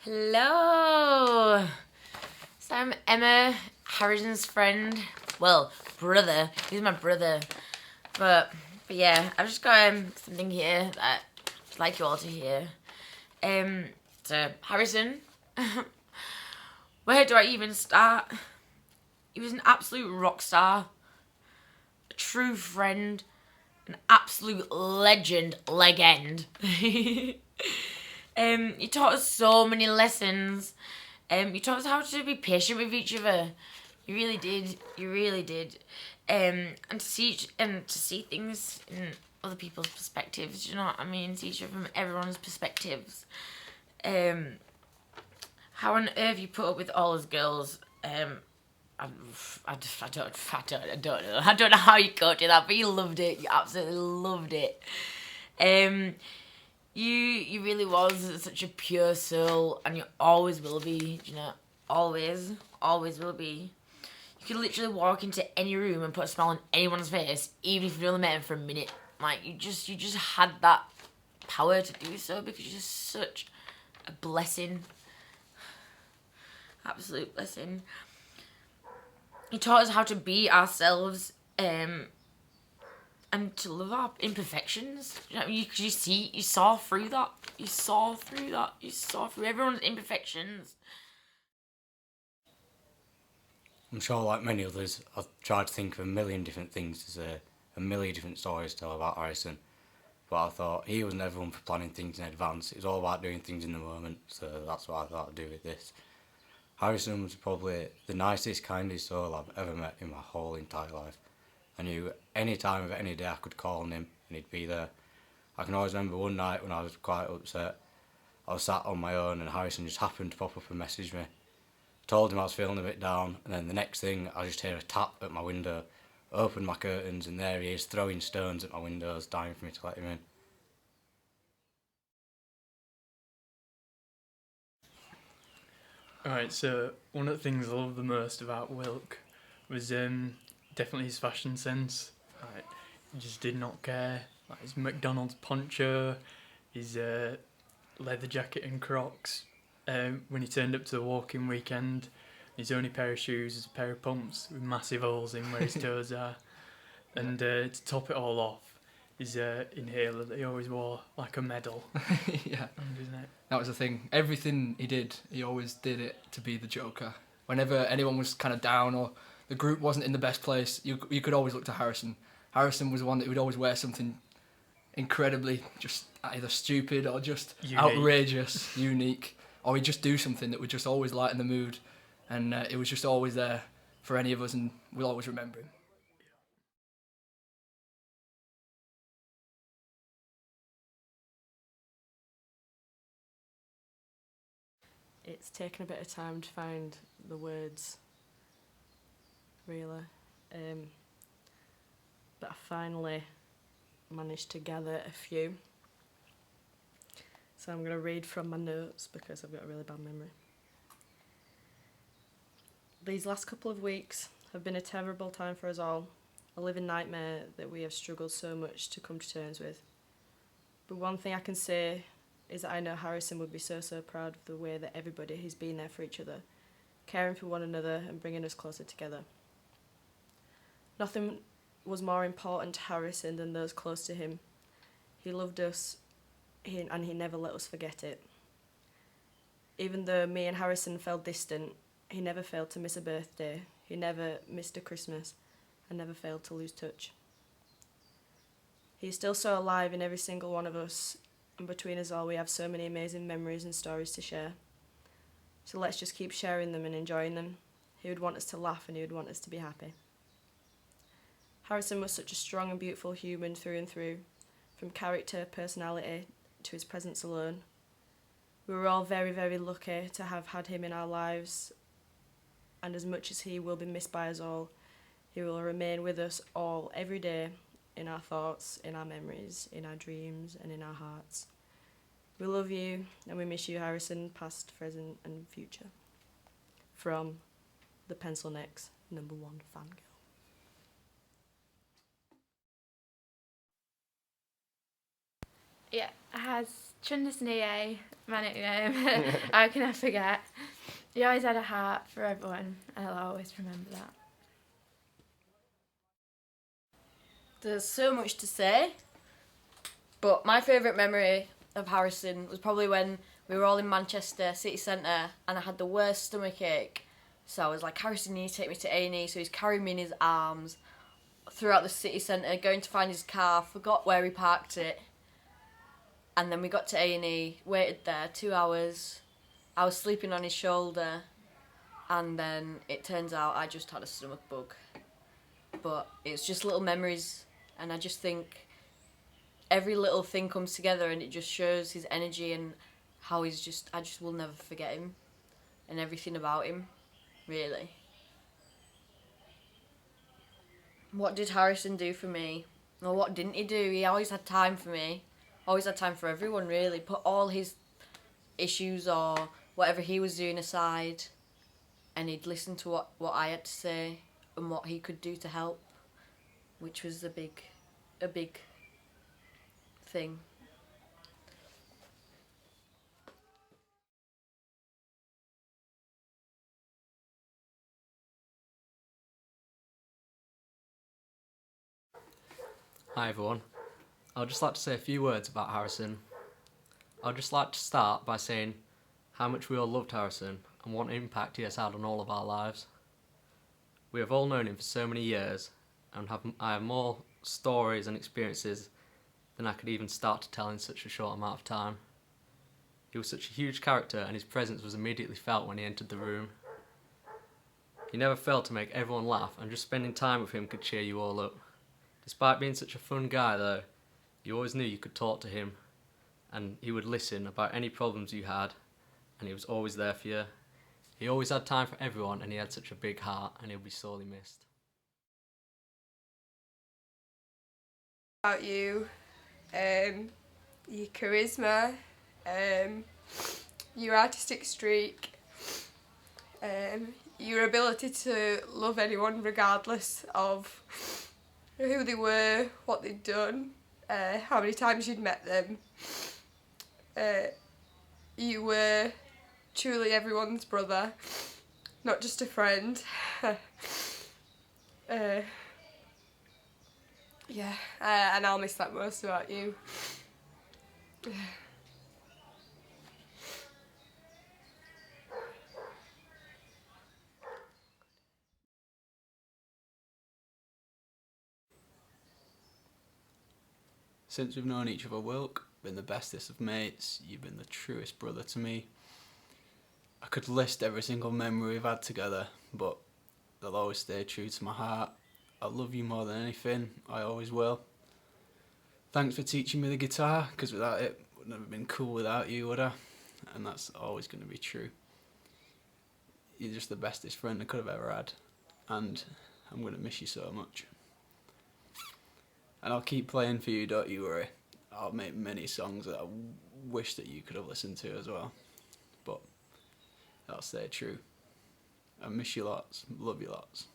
Hello. So I'm Emma, Harrison's friend. Well, brother. He's my brother. But yeah, I've just got something here that I'd like you all to hear. So Harrison, where do I even start? He was an absolute rock star, a true friend, an absolute legend. He taught us so many lessons. He taught us how to be patient with each other. You really did. You really did. And to see things in other people's perspectives. You know what I mean? See each other from everyone's perspectives. How on earth you put up with all those girls? I don't know. I don't know how you could do that, but you loved it. You absolutely loved it. You really was such a pure soul, and you always will be. You know, always will be. You could literally walk into any room and put a smile on anyone's face, even if you've only met them for a minute. Like you just had that power to do so because you're just such a blessing. Absolute blessing. He taught us how to be ourselves, and to love our imperfections. You know, you saw through that. You saw through everyone's imperfections. I'm sure, like many others, I've tried to think of a million different things to say, a million different stories to tell about Harrison. But I thought he was never one for planning things in advance. It was all about doing things in the moment, so that's what I thought I'd do with this. Harrison was probably the nicest, kindest soul I've ever met in my whole entire life. I knew any time of any day I could call on him and he'd be there. I can always remember one night when I was quite upset. I was sat on my own and Harrison just happened to pop up and message me. Told him I was feeling a bit down, and then the next thing I just hear a tap at my window, opened my curtains, and there he is throwing stones at my windows, dying for me to let him in. Alright, so one of the things I love the most about Wilk was definitely his fashion sense. Like, he just did not care. Like his McDonald's poncho, his leather jacket and Crocs. When he turned up to the walking weekend, his only pair of shoes was a pair of pumps with massive holes in where his toes are. And to top it all off, his inhaler that he always wore like a medal Yeah, around his neck. that was the thing. Everything he did, he always did it to be the Joker. Whenever anyone was kind of down or the group wasn't in the best place, you could always look to Harrison. Harrison was one that would always wear something incredibly just either stupid or just Unique. outrageous, unique, or he'd just do something that would just always lighten the mood, and it was just always there for any of us, and we'll always remember him. It's taken a bit of time to find the words, really. But I finally managed to gather a few. So I'm going to read from my notes because I've got a really bad memory. These last couple of weeks have been a terrible time for us all, a living nightmare that we have struggled so much to come to terms with. But one thing I can say is that I know Harrison would be so proud of the way that everybody has been there for each other, caring for one another and bringing us closer together. Nothing was more important to Harrison than those close to him. He loved us, and he never let us forget it. Even though me and Harrison felt distant, he never failed to miss a birthday, he never missed a Christmas, and never failed to lose touch. He's still so alive in every single one of us, and between us all we have so many amazing memories and stories to share. So let's just keep sharing them and enjoying them. He would want us to laugh and he would want us to be happy. Harrison was such a strong and beautiful human through and through, from character, personality, to his presence alone. We were all very, very lucky to have had him in our lives, and as much as he will be missed by us all, he will remain with us all every day, in our thoughts, in our memories, in our dreams, and in our hearts. We love you, and we miss you, Harrison, past, present, and future. From the Pencil Necks #1 fangirl. Yeah, it has Chunderson EA, my nickname. How can I forget? He always had a heart for everyone, and I'll always remember that. There's so much to say, but my favourite memory of Harrison was probably when we were all in Manchester city centre and I had the worst stomachache. So I was like, Harrison, you need to take me to A&E. So he's carrying me in his arms throughout the city centre, going to find his car, forgot where he parked it. And then we got to A&E, waited there 2 hours. I was sleeping on his shoulder, and then it turns out I just had a stomach bug. But it's just little memories, and I just think every little thing comes together and it just shows his energy and how I just will never forget him and everything about him, really. What did Harrison do for me? Or what didn't he do? He always had time for me. Always had time for everyone, really. Put all his issues or whatever he was doing aside, and he'd listen to what I had to say and what he could do to help, which was a big thing. Hi everyone. I'd just like to say a few words about Harrison. I'd just like to start by saying how much we all loved Harrison and what impact he has had on all of our lives. We have all known him for so many years, and I have more stories and experiences than I could even start to tell in such a short amount of time. He was such a huge character, and his presence was immediately felt when he entered the room. He never failed to make everyone laugh, and just spending time with him could cheer you all up. Despite being such a fun guy though, you always knew you could talk to him, and he would listen about any problems you had, and he was always there for you. He always had time for everyone, and he had such a big heart, and he'll be sorely missed. About you, your charisma, your artistic streak, your ability to love anyone regardless of who they were, what they'd done, how many times you'd met them. You were truly everyone's brother, not just a friend. Yeah, and I'll miss that most about you. Since we've known each other, Wilk, been the bestest of mates, you've been the truest brother to me. I could list every single memory we've had together, but they'll always stay true to my heart. I love you more than anything, I always will. Thanks for teaching me the guitar, because without it, it would never been cool without you, would I? And that's always going to be true. You're just the bestest friend I could have ever had, and I'm going to miss you so much. And I'll keep playing for you, don't you worry. I'll make many songs that I wish that you could have listened to as well. But that'll stay true. I miss you lots, love you lots.